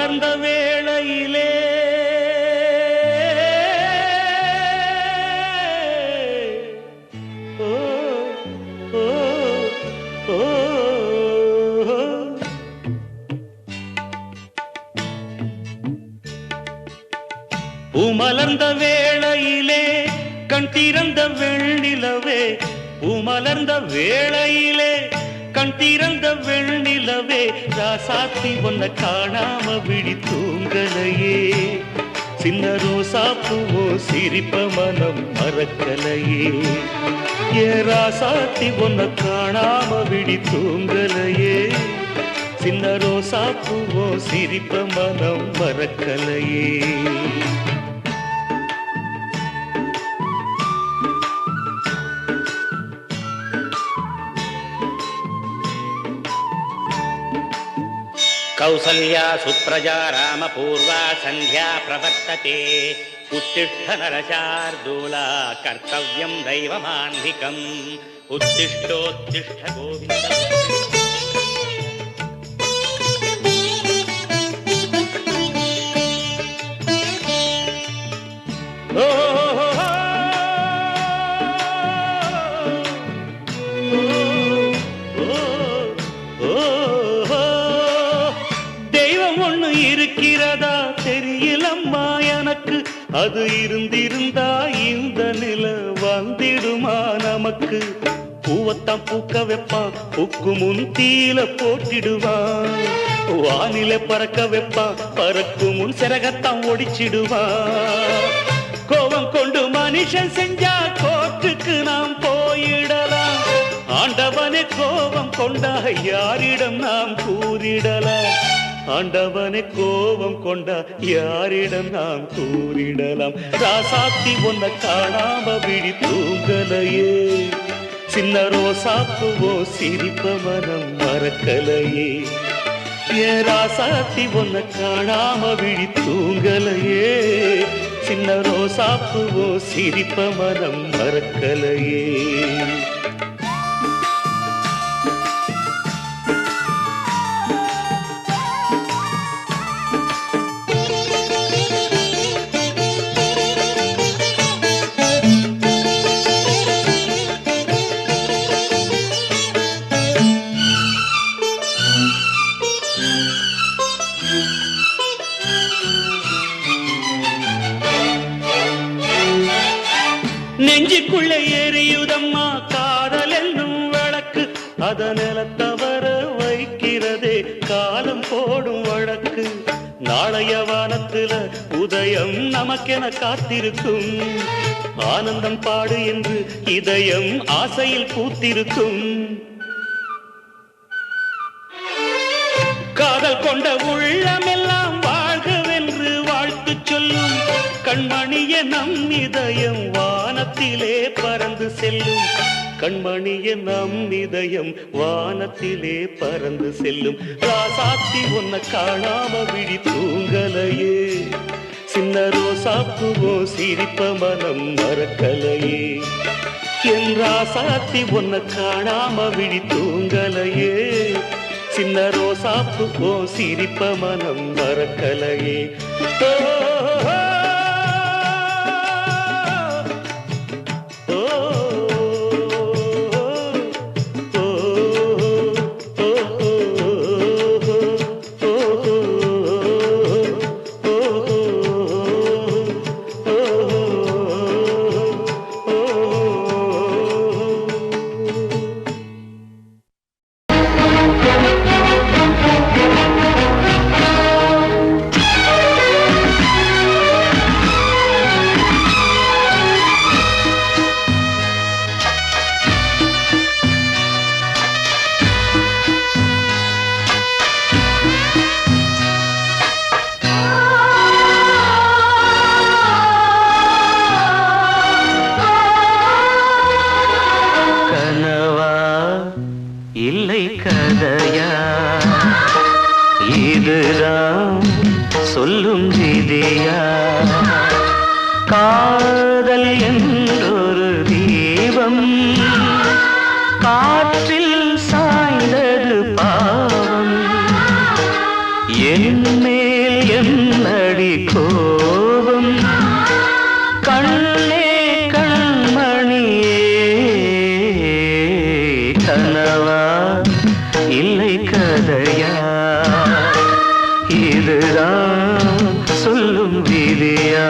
மலர்ந்த வேளையிலே பூமலர்ந்த வேளையிலே கண் திறந்த வெண்ணிலவே பூமலர்ந்த வேளையிலே கண் திறந்த வெண்ணிலவே ராசாத்தி ஒன்ன காணாம விழி தூங்கலையே சின்ன ரோசா பூவோ சிரிப்ப மனம் மறக்கலையே ஏ ராசாத்தி ஒன்ன காணாம விழி தூங்கலையே சின்ன ரோசா பூவோ சிரிப்ப மனம் மறக்கலையே कौसल्या सुप्रजा रामपूर्वा संध्या प्रवर्तते उत्तिष्ठ नरशार्दूला कर्तव्यं दैवमान्धिकम् उत्तिष्ठोत्तिष्ठ गोविन्द இருக்கிறதா தெரியலம்மா எனக்கு அது இருந்திருந்தா இந்த நில வந்திடுமா நமக்கு பூவத்தான் பூக்க வைப்பான் பூக்கு முன் தீல போட்டிடுவான் வானில பறக்க வைப்பான் பறக்கும் முன் சிறகத்தான் ஒடிச்சிடுவான் கோபம் கொண்டு மனுஷன் செஞ்சா கோர்ட்டுக்கு நாம் போயிடலாம் ஆண்டவனே கோபம் கொண்டா யாரிடம் நாம் கூறிடலாம் ஆண்டவனை கோபம் கொண்டா யாரிடம் நாம் கூறிடலாம் ராசாத்தி ஒன்ன காணாம விழி தூங்கலையே சின்ன ரோசாப்புவோ சிரிப்ப மனம் மறக்கலையே ஏ ராசாத்தி ஒன்ன காணாம விழி தூங்கலையே சின்ன ரோசாப்புவோ சிரிப்ப மனம் மறக்கலையே நெஞ்சுக்குள்ளே எரியுதம்மா காதல் என்னும் வழக்கு அதனில தவற வைக்கிறதே காலம் போடும் வழக்கு நாளைய வானத்துல உதயம் நமக்கென காத்திருக்கும் ஆனந்தம் பாடு என்று இதயம் ஆசையில் பூத்திருக்கும் காதல் கொண்ட உள்ளமெல்லாம் வாழ்கவென்று வாழ்த்து சொல்லும் கண்மணிய நம் இதயம் வானத்திலே பறந்து செல்லும் கண்மணிய நம் இதயம் வானத்திலே பறந்து செல்லும் ராசாத்தி ஒன்ன காணாம விழி தூங்கலையே சின்ன ரோசாப்புவோ சிரிப்ப மனம் மறக்கலையே என் ராசாத்தி ஒன்ன காணாம விழி தூங்கலையே சின்ன ரோசாப்புவோ சிரிப்ப மனம் மறக்கலையே இல்லை கதையா இதுதான் சொல்லும் விதியா காதல் என்றொரு தீபம் காற்றில் சாய்ந்தது பாவம் என் மேல் விதியா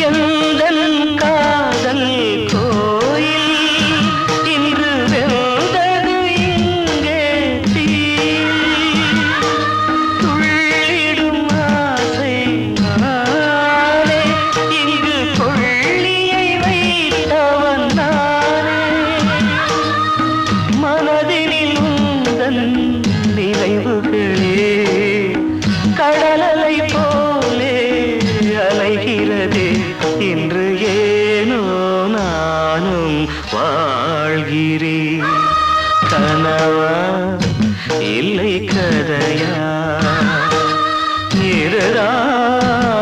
எந்தன் காதல் கோயில் இன்று வெந்தது இங்கே தீ துள்ளிடும் ஆசை நானே இங்கு கொள்ளியை வைத்தவன் நானே மனதினில் உந்தன் நினைவுகளே கடலலை போலே அலைகிறதே இன்று ஏனோ நானும் வாழ்கிறேன் கனவா இல்லை கதையா இதுதான்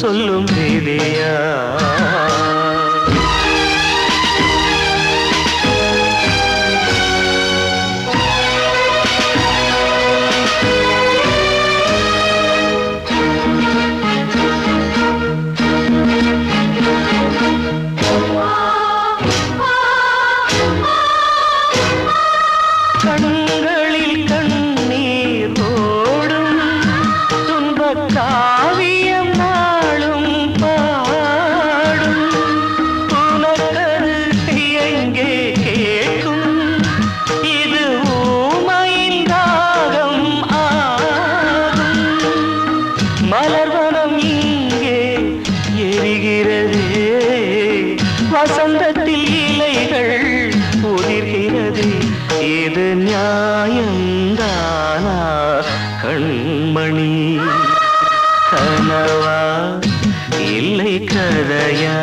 சொல்லும் விதியா கண்களில் கண்ணீர் ஓடும் துன்பக் காவியம் நாளும் பாடும் உனக்கது எங்கே கேட்கும் இது ஊமையின் தாகம் ஆகும் மலர்வனம் இங்கே எரிகிறதே வசந்தத்தில் இலைகள் உதிர்கிறது இது நியாயந்தானா கண்மணி கனவா இல்லை கதையா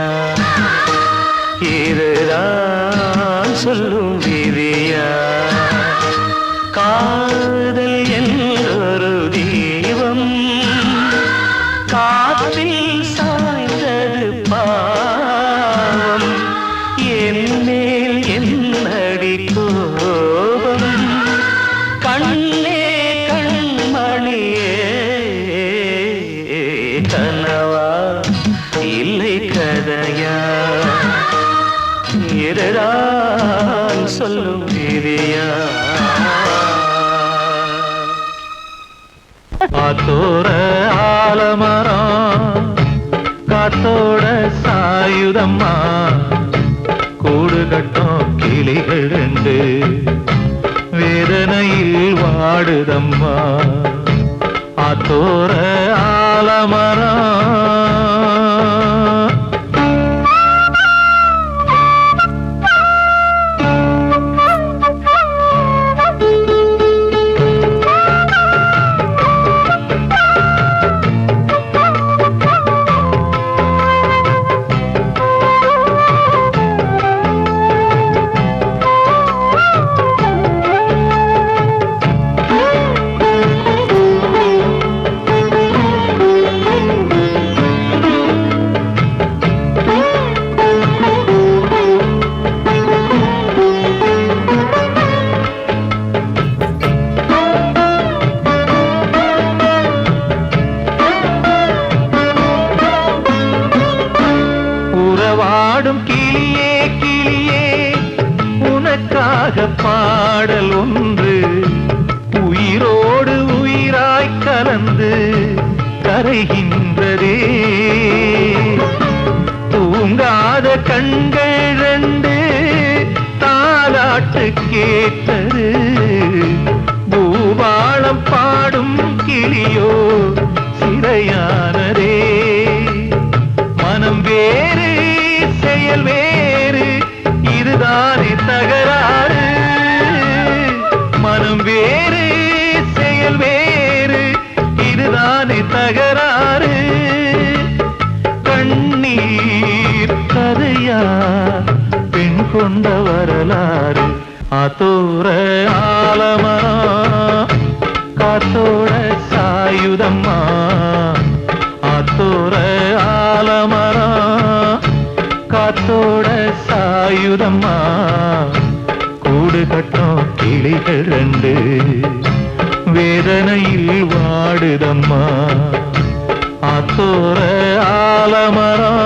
இதுதான் சொல்லும் விதியா காதல் என்றொரு தீபம் காற்றில் சாய்ந்தது பாவம் என் மேல் என்னடி கோபம் கண்ணே கண்மணியே கனவா இல்லை கதையா இதுதான் சொல்லும் விதியா காத்தோர ஆலமரம் காத்தோட சாயுதம்மா கூடு கட்டும் கிளிகள் ரெண்டு வேதனையில் வாடுதம்மா ஆத்தோர ஆலமரம் பாடும் கிளியே கிளியே உனக்காக பாடல் ஒன்று உயிரோடு உயிராய் கலந்து கரைகின்றதே தூங்காத கண்கள் ரெண்டு தாலாட்டு கேட்டது பூபாளம் பாடும் கிளியோ சிறையானதே மனம் வேறு செயல் வேறு இதுதானே தகராறு மனம் வேறு செயல் வேறு இதுதானே தகராறு கண்ணீர் கதையா பெண் கொண்ட வரலாறு ஆத்தோர ஆலமரம் காத்தோட சாயுதம்மா ஆத்தோர காத்தோட சாயுதம்மா கூடு கட்டும் கிளிகள் ரெண்டு வேதனையில் வாடுதம்மா ஆத்தோர ஆலமரம்.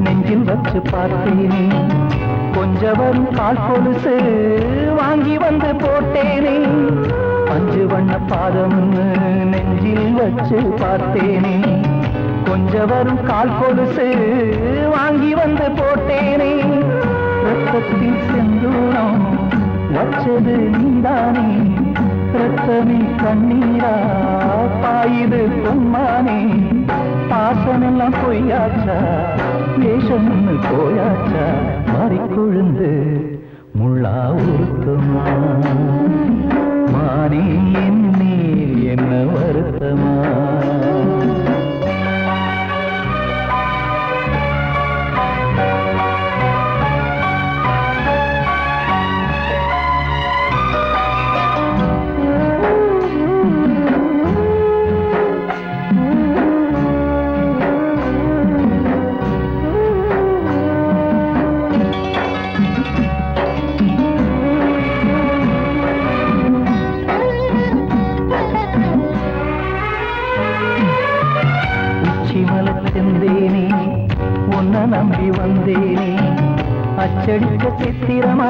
நெஞ்சில் வச்சு பார்த்தேனே கொஞ்சம் வரும் கால் கொலுசு வாங்கி வந்து போட்டேனே அஞ்சு வண்ண பாதம் நெஞ்சில் வச்சு பார்த்தேனே கொஞ்சம் வரும் கால் கொலுசு வாங்கி வந்து போட்டேனே ரத்தத்தில் செந்தூரம் வச்சது நீதானே ரத்தமே கண்ணீரா பாயுது பொன்மானே பாசமெல்லாம் பொய்யாச்சா வேஷம்னு போயாச்சா மாறி கொழுந்து முள்ளா உருத்தமா மானே என் மேல் என்ன வருத்தமா செந்தேனே உன்னை நம்பி வந்தேனே அச்சடிக்க சித்திரமா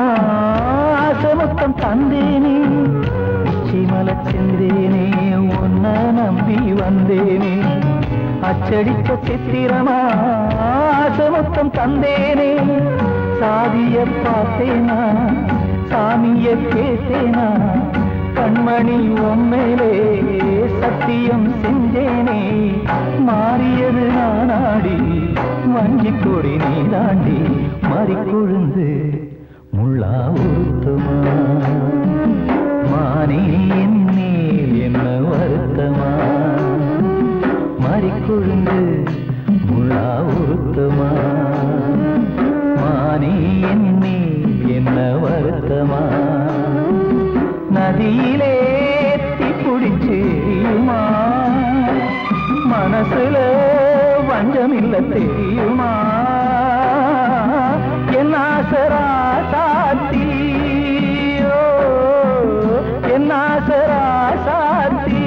ஆசமுத்தம் தந்தேனே உச்சிமல செந்தேனே உன்னை நம்பி வந்தேனே அச்சடிக்க சித்திரமா ஆசமுத்தம் தந்தேனே சாதிய பார்த்தேனா சாமிய கேட்டேனா கண்மணி உண்மையிலே சத்தியம் செஞ்சேனே மாறியது நானாடி வஞ்சி கொடி நீ தாண்டி மறிக்கொழுந்து முள்ளா உருத்தமா மானே என் மேல் என்ன வருத்தமா மறிக்கொழுந்து முள்ளா உருத்தமா மானே என் மேல் என்ன வருத்தமா நதியிலே தீக்குடிச்சேயுமா மனசுல வஞ்சமில்ல தெரியுமா என் ஆசரா சாத்தி என் ஆசரா சாத்தி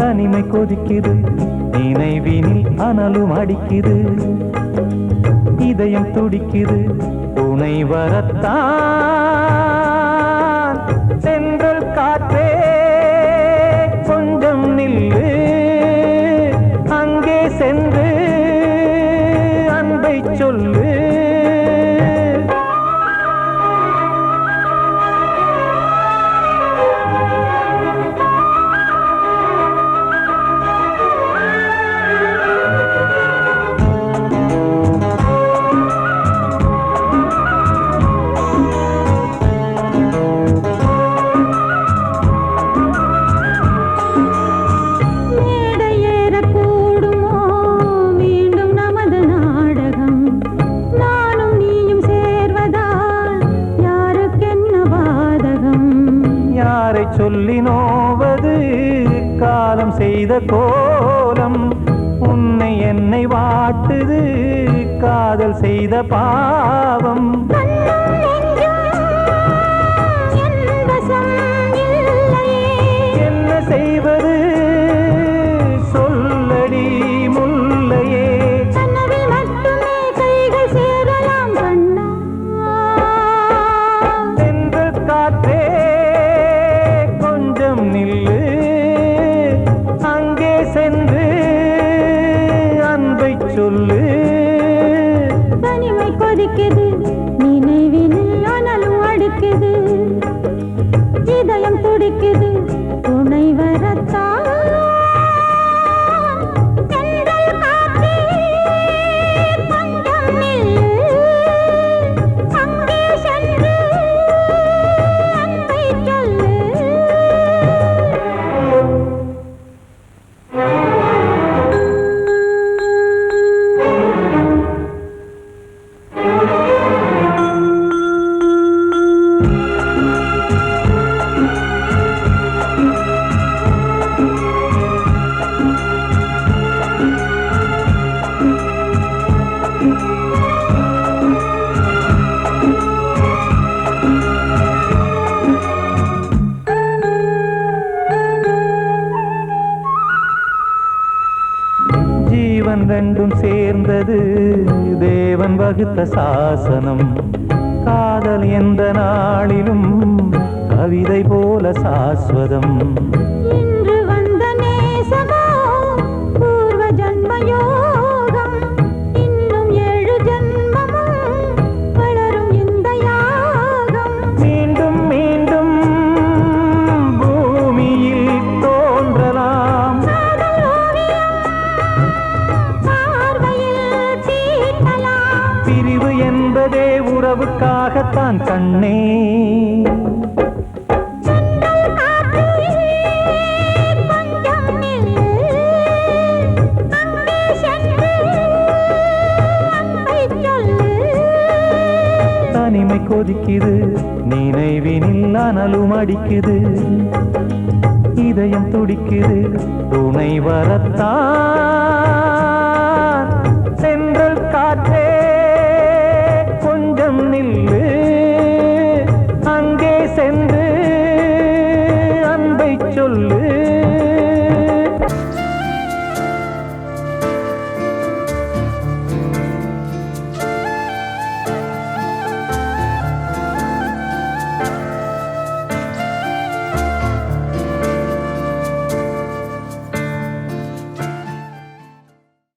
தனிமை கொதிக்குது நினைவினில் அனலும் அடிக்குது இதயம் துடிக்குது துணை வரத்தான் சென்றல் காற்றே கொஞ்சம் நில்லு அங்கே சென்று அன்பை சொல்லு சொல்லி நோவது காலம் செய்த கோலம் உன்னை என்னை வாட்டுது காதல் செய்த பாவம் என்ன செய்வது சொல்லடி முல்லையே சென்று காற்றே நில்லு அங்கே சென்று அன்பை சொல்லு தனிமை கொதிக்குது நினைவினில் அனலும் அடிக்குது இதயம் துடிக்குது துணை வரத்தான் ஜீவன் ரெண்டும் சேர்ந்தது தேவன் வகுத்த சாசனம் காதல் எந்த நாளிலும் கவிதை போல சாஸ்வதம் இன்று வந்த நேசமோ பூர்வ ஜன்மயோகம் இன்னும் 7 ஜன்மமும் வளரும் இந்த யாகம் மீண்டும் மீண்டும் பூமியில் தோன்றலாம் பிரிவு என்பதே உறவுக்காகத்தான் கண்ணே தனிமை கொதிக்குது நினைவினில் அனலும் அடிக்குது இதயம் துடிக்குது துணை வரத்தான் சென்றல் காற்றே கொஞ்சம் நில்லு அங்கே சென்று அன்பை சொல்லு